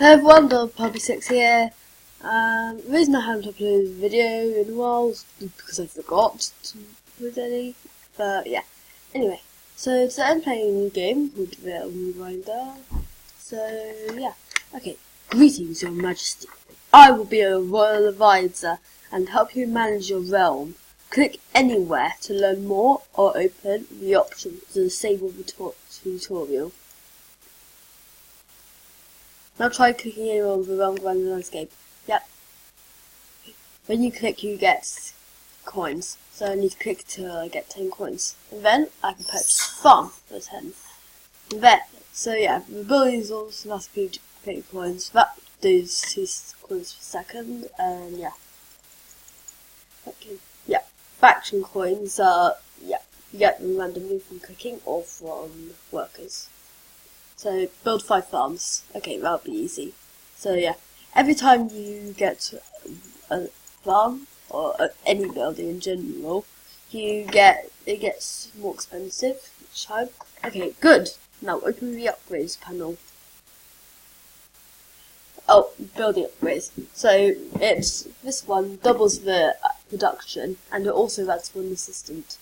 Hello everyone, Puppy6 here. The reason I haven't uploaded a video in a while is because I forgot to upload any. But yeah. Anyway, so today I'm playing a new game called Realm Grinder. So yeah. Okay. Greetings, Your Majesty. I will be a royal advisor and help you manage your realm. Click anywhere to learn more or open the option to disable the tutorial. Now try clicking anywhere on the Realm Grinder landscape. Yep. When you click, you get coins. So I need to click till I get 10 coins. And then I can purchase farm for 10. And then, so yeah, the abilities also must be pay coins. That does 2 coins per second. And yeah. Okay. Yeah. Faction coins are, yeah, you get them randomly from clicking or from workers. So, build 5 farms. Okay, that'll be easy. So yeah, every time you get a farm, or any building in general, it gets more expensive each time. Okay, good. Now open the upgrades panel. Oh, building upgrades. So, this one doubles the production, and it also adds one assistant.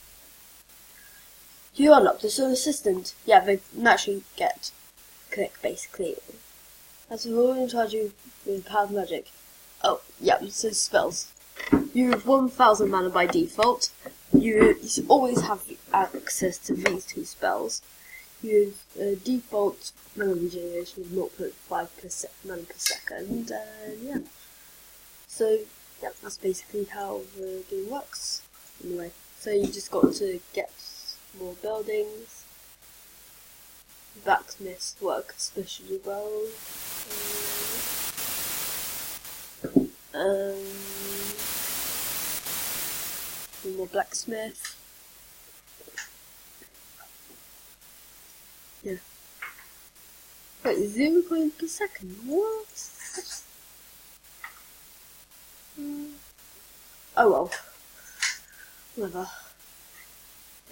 You unlock this assistant. Yeah, they naturally get click, basically. That's all in charge of with power of magic. Oh, yeah, so spells. You have 1000 mana by default. You always have access to these 2 spells. You have a default mana regeneration of 0.5 mana per second, and yeah. So, yeah, that's basically how the game works. Anyway, so you just got to get more buildings. Blacksmiths work especially well. More blacksmith. Yeah. Wait, 0 coins per second? What? Oh well. Whatever.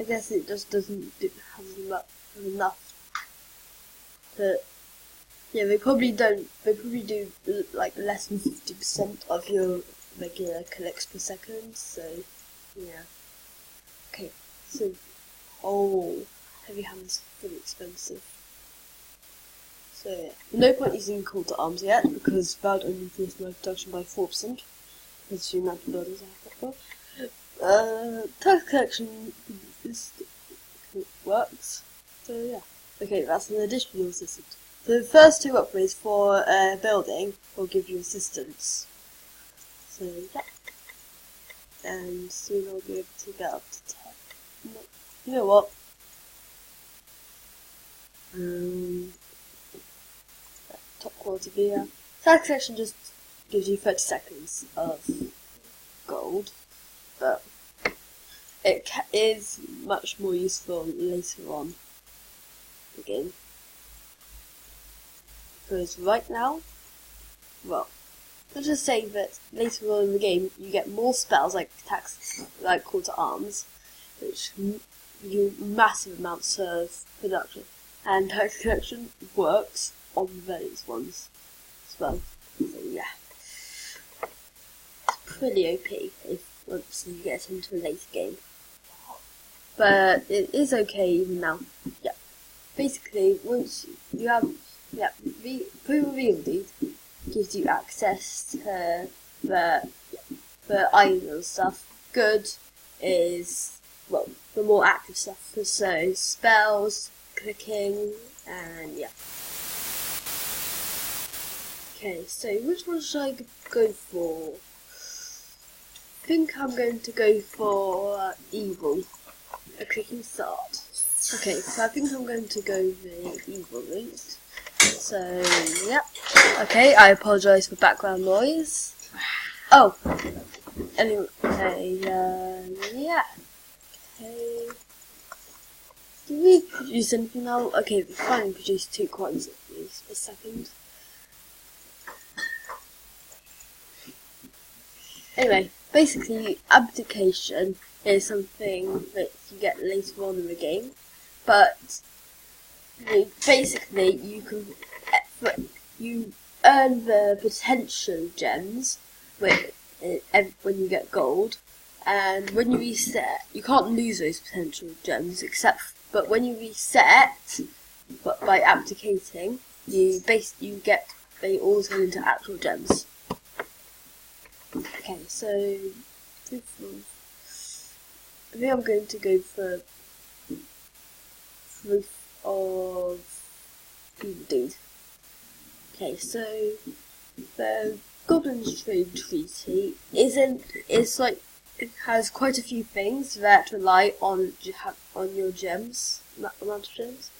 I guess it just doesn't have enough. But yeah, they probably do like less than 50% of your regular collects per second, so yeah. Okay, so heavy hammer's pretty expensive. So yeah. No point using call to arms yet, because that only increased my production by 4%. That's the amount of buildings I have got for. Tax collection works. So yeah. Okay, that's an additional assistant. So the first 2 upgrades for building will give you assistance. So yeah. And soon I'll be able to get up to 10. No, you know what? Top quality gear. Tax collection just gives you 30 seconds of gold, but it is much more useful later on the game. Because right now, well, let's just say that later on in the game you get more spells like call to arms, which give you massive amounts of production, and tax collection works on those ones as well. So yeah, it's pretty OP once you get into a later game, but it is okay even now. Yeah, basically once you have the reveal deed gives you access to the items and stuff. Good is, well, the more active stuff, so spells, clicking, and yeah. Okay, so which one should I go for? I think I'm going to go for evil, a clicking start. Okay, so I think I'm going to go the evil route. So, yeah. Okay, I apologise for background noise. Oh! Anyway, yeah. Okay. Did we produce anything now? Okay, we finally produced 2 coins at least per second. Anyway, basically, abdication is something that you get later on in the game, but basically you earn the potential gems when you get gold, and when you reset, you can't lose those potential gems but when you reset, but by abdicating, they all turn into actual gems. Okay, so I think I'm going to go for proof of evil deed. Okay, so the Goblin's Trade Treaty it has quite a few things that rely on your gems, that amount of gems.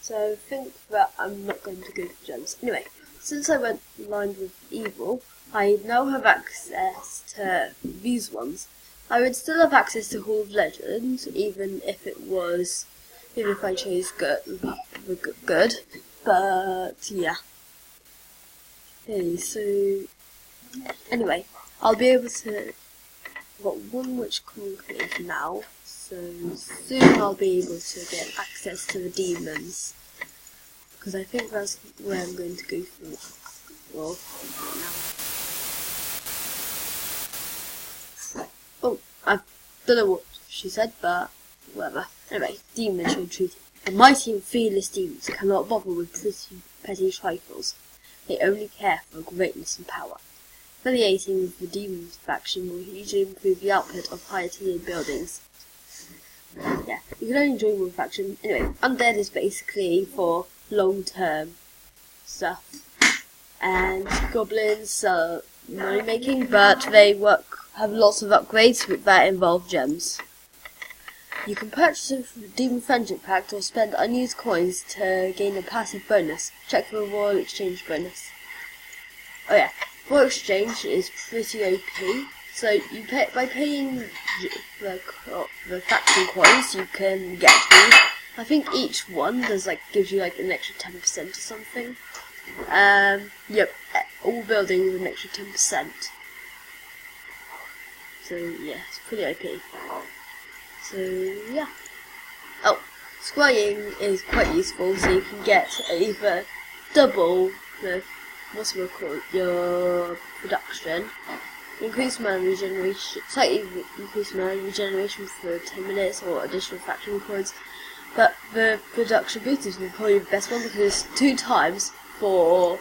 So I think that I'm not going to go for gems. Anyway, since I went blind with evil, I now have access to these ones. I would still have access to Hall of Legends, even if I chose good, but yeah. Okay, so anyway, I'll be able to. I've got one witch conclave now, so soon I'll be able to get access to the demons, because I think that's where I'm going to go for. Well, now. Oh, I don't know what she said, but whatever. Anyway, demon trade treaty. The mighty and fearless demons cannot bother with petty trifles. They only care for greatness and power. Affiliating with the demons faction will hugely improve the output of higher tier buildings. Yeah, you can only join one faction. Anyway, undead is basically for long-term stuff. And goblins are money making, but they have lots of upgrades that involve gems. You can purchase a Demon Friendship Pact or spend unused coins to gain a passive bonus. Check for a Royal Exchange bonus. Oh yeah, Royal Exchange is pretty OP. So you by paying the faction coins, you can get these. I think each one gives you an extra 10% or something. Yep, all buildings an extra 10%. So yeah, it's pretty OP. So yeah. Oh, scrying is quite useful, so you can get either double your production, slightly increase mana regeneration for 10 minutes, or additional faction coins. But the production boosters will probably be the best one, because it's 2 times for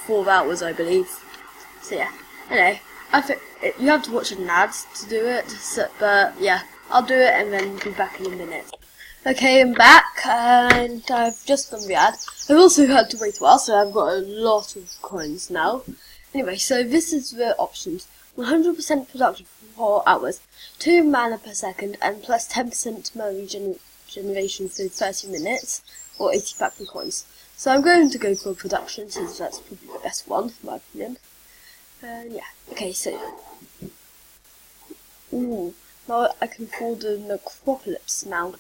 4 hours, I believe. So yeah. Anyway, I think you have to watch an ads to do it. But yeah. I'll do it and then be back in a minute. Okay, I'm back, and I've just done the ad. I've also had to wait a while, so I've got a lot of coins now. Anyway, so this is the options. 100% production for 4 hours, 2 mana per second, and plus 10% mana regeneration for 30 minutes, or 80 faction coins. So I'm going to go for production, since that's probably the best one, in my opinion. Yeah, okay, so. Ooh. Now I can afford the necropolis now.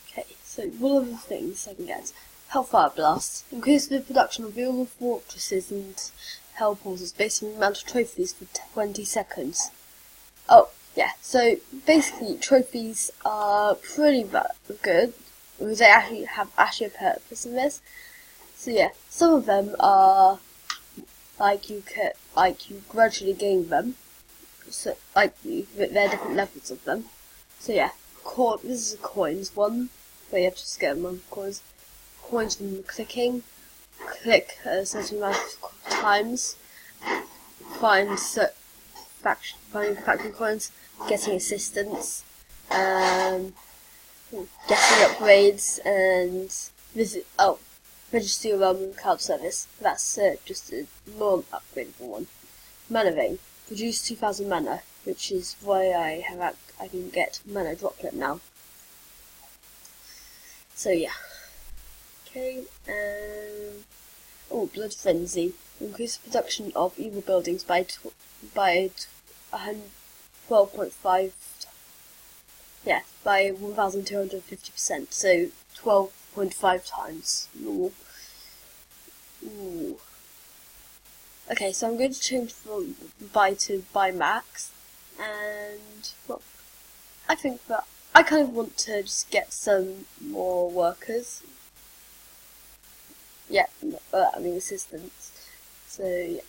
Okay, so what are the things I can get? Hellfire Blast. Increase the production of all fortresses and hell portals based on the amount of trophies for 20 seconds. Oh, yeah, so basically trophies are pretty good, because they actually have a purpose in this. So yeah, some of them are you gradually gain them. So there are different levels of them. So yeah, this is a coins one, where you have to just get them on coins. Coins from clicking. Click a certain amount of times. Finding faction coins. Getting assistance. Getting upgrades, and register your realm and cloud service. That's just a non-upgradable one. Mana Vein. Produce 2000 mana, which is why I can get Mana Droplet now. So yeah. Okay, Blood Frenzy. Increase the production of evil buildings by 12.5. Yeah, by 1250%. So 12.5 times normal. Ooh. Okay, so I'm going to change from buy to buy max, and well, I think that I kind of want to just get some more workers. Yeah, I mean assistants. So yeah.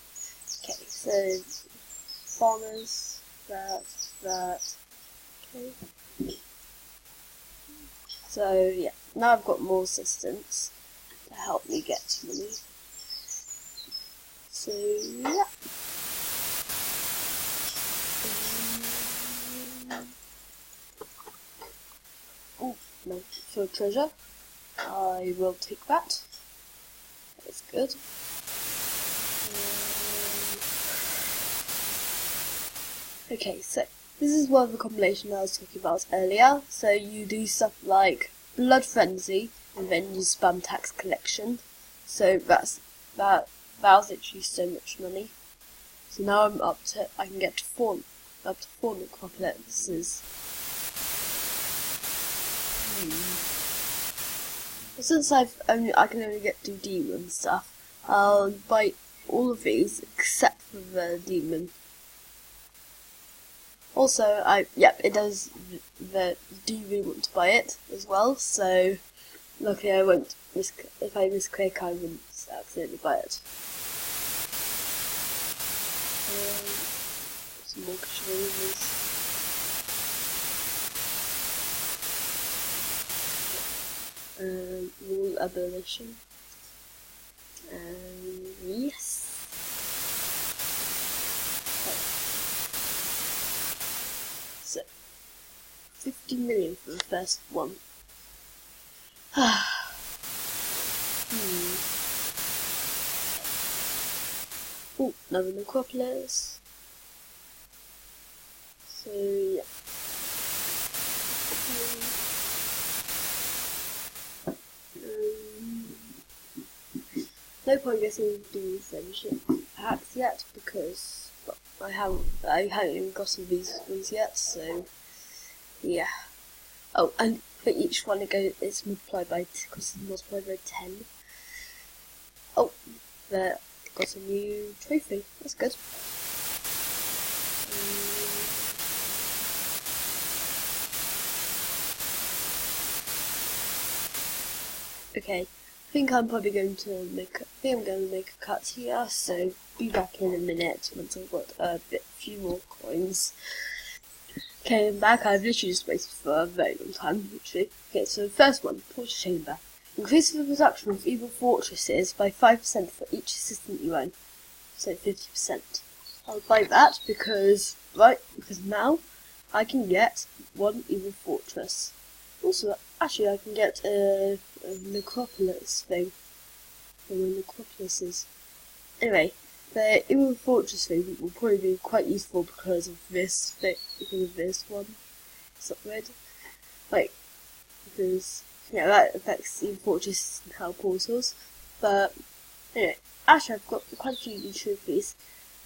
Okay, so farmers, that. Okay. So yeah, now I've got more assistants to help me get money. So yeah. Oh no, for treasure, I will take that. That's good. Okay, so this is one of the combination I was talking about earlier. So you do stuff like blood frenzy, and then you spam tax collection. So that was literally so much money. So now I can get to up to 4 necropolises. Since I can only get to demon stuff, I'll buy all of these except for the demon. Also, it does. Do you really want to buy it as well? So, luckily I won't if I misclick, I wouldn't accidentally buy it. Some more cashmeres. Rule abolition. Yes. So, 50 million for the first one. Oh, another necropolis. So, yeah. No point getting the friendship packs yet because I haven't even gotten these ones yet. So yeah. Oh, and for each one it's multiplied by 10. Oh, there got a new trophy. That's good. Okay. I think I'm going to make a cut here, so be back in a minute once I've got few more coins. Okay, I'm back. I've literally just waited for a very long time, literally. Okay, so the first one, torture chamber. Increase the production of evil fortresses by 5% for each assistant you own. So 50%. I'll buy that because now I can get one evil fortress. Also, actually, I can get a necropolis thing. From the necropolises. Anyway, the evil fortress thing will probably be quite useful because of this thing, because of this one. It's not red. Because that affects evil fortresses and hell portals. But anyway, actually, I've got quite a few new trophies.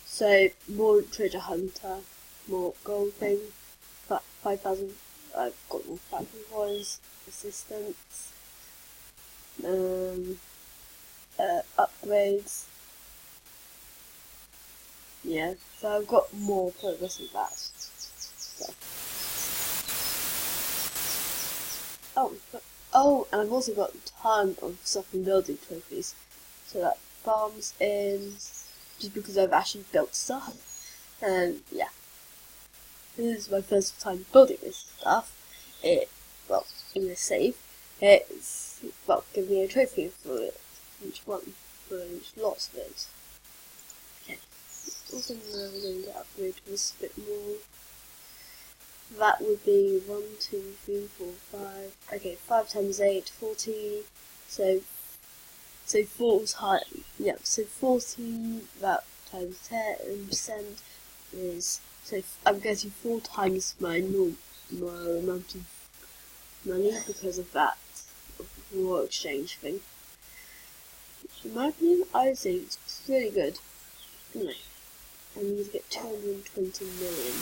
So more treasure hunter, more gold thing. 5,000. I've got more 5,000 coins, assistants, upgrades. Yeah, so I've got more progress with that. So. Oh, and I've also got a ton of stuff in building trophies. So that farms in, just because I've actually built stuff. And yeah. This is my first time building this stuff. In this save, it's, give me a trophy for each one, for each lot of it. Okay. Also, now we're going to upgrade this a bit more. That would be 1, 2, 3, 4, 5. Okay, 5 times 8, 40. So 4 times, yeah, so 40, that times 10% is, so I'm getting 4 times my amount of money because of that war exchange thing. Which, in my opinion, I think it's pretty good. Anyway, I need to get 220 million.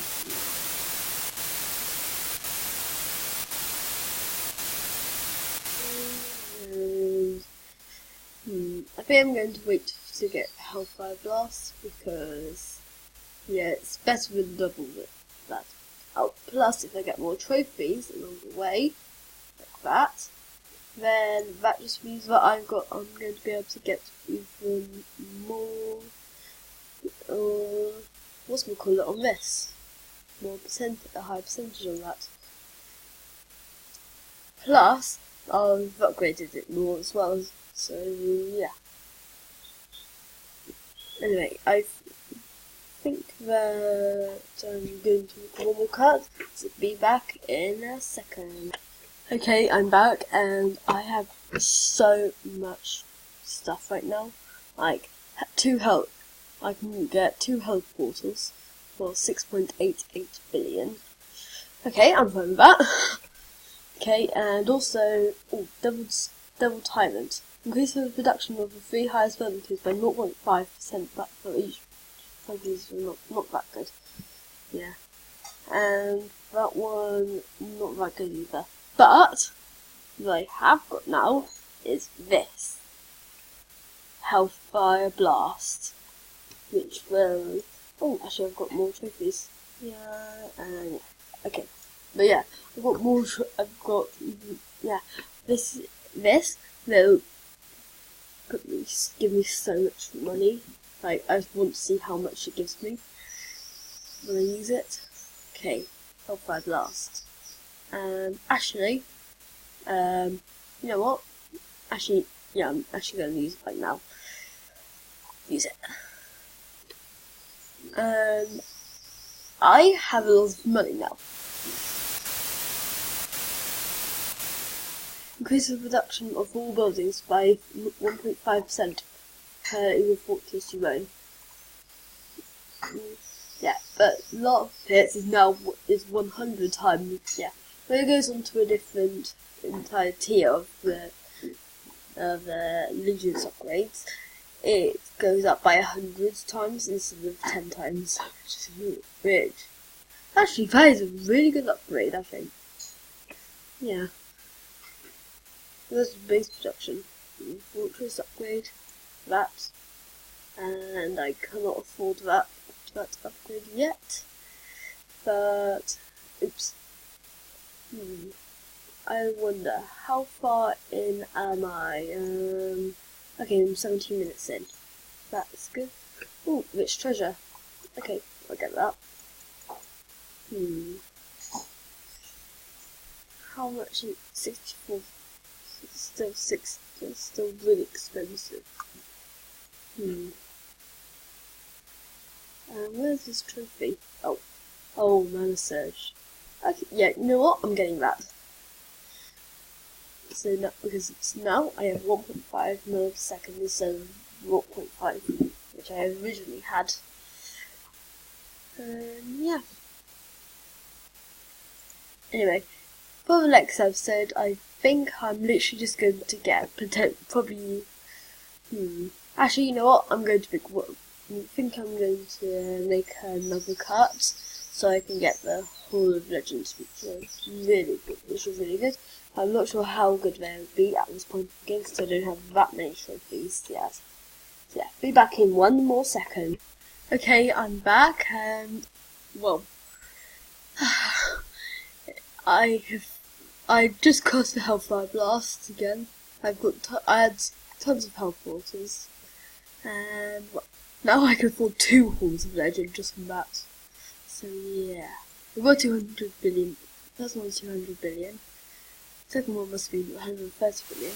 I think I'm going to wait to get Hellfire Blast because, yeah, it's better than double that. Oh, plus if I get more trophies along the way, like that, then that just means that I'm going to be able to get even more, what's we call it on this? A higher percentage on that. Plus, I've upgraded it more as well, so yeah. Anyway, I think that I'm going to record one more cut, so be back in a second. Okay, I'm back, and I have so much stuff right now. Like, I can get 2 health portals for 6.88 billion. Okay, I'm fine with that. Okay, and also, double tyrant. Increase the production of the 3 highest abilities by 0.5%, but for each of these are not that good. Yeah. And that one, not that good either. But, what I have got now is this. Hellfire Blast. Which will... Oh, actually I've got more trophies. Yeah, and... Okay. But yeah, I've got more... Yeah. This will give me so much money. Like, I just want to see how much it gives me when I use it. Okay, Hellfire Blast. Actually, you know what? Actually, yeah, I'm actually going to use it right now. Use it. I have a lot of money now. Increase the production of all buildings by 1.5% per evil fortress you own. Yeah, but a lot of it is 100 times. Yeah, when it goes on to a different entire tier of the Legion's upgrades, it goes up by 100 times instead of 10 times, which is really weird. Actually, that is a really good upgrade, I think. Yeah. There's base production, fortress upgrade, that, and I cannot afford that upgrade yet. But, oops. I wonder, how far in am I? Okay, I'm 17 minutes in. That's good. Ooh, rich treasure. Okay, I'll get that. How much is 64? It's still really expensive. Where's this trophy? Oh, Mana Surge. Okay, yeah, you know what? I'm getting that. So now, because now I have 1.5 mil per second instead of 0.5, which I originally had. Yeah. Anyway, for the next episode, I think I'm literally just going to get probably. Actually, you know what? I think I'm going to make another cut so I can get the Hall of Legends, which was really good. I'm not sure how good they would be at this point of the game because I don't have that many trophies yet. So yeah, be back in one more second. Okay, I'm back, and well, I just cast the Hellfire Blast again. I had tons of health portals, and well, now I can afford 2 Halls of Legend just from that. So yeah, we've got 200 billion. First one was 200 billion. Second one must be 130 billion.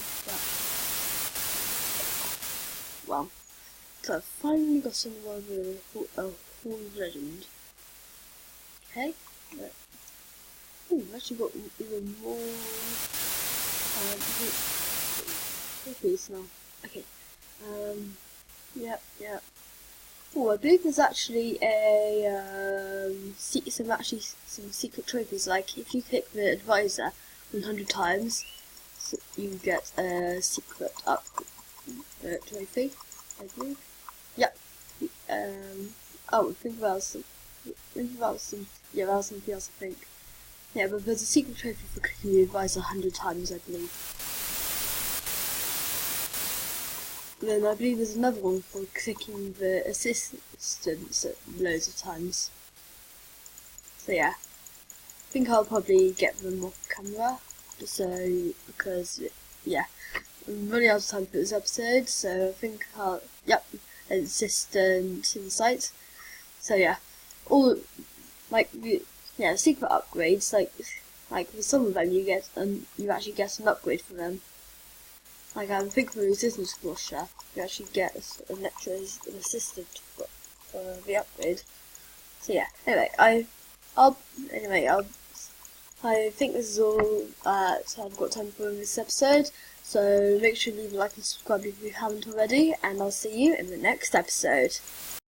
Well, so I've finally got someone with a Hall of Legend. Okay. Ooh, I've actually got even more trophies now. Okay. Yep. Oh, I believe there's actually some secret trophies. Like if you click the advisor 100 times, so you get a secret trophy. I believe. Yep. Think about some. Yeah, that was something else, I think. Yeah, but there's a secret trophy for clicking the advisor 100 times, I believe. Then I believe there's another one for clicking the assistants loads of times. So yeah, I think I'll probably get them off camera, because yeah, I'm running out of time for this episode, so I think Assistant Insight. So yeah, all secret upgrades, like for some of them you actually get an upgrade for them. Like I think for the resistance washer, you actually get an extra assistant for the upgrade. So yeah, I think this is all so I've got time for this episode. So make sure you leave a like and subscribe if you haven't already, and I'll see you in the next episode.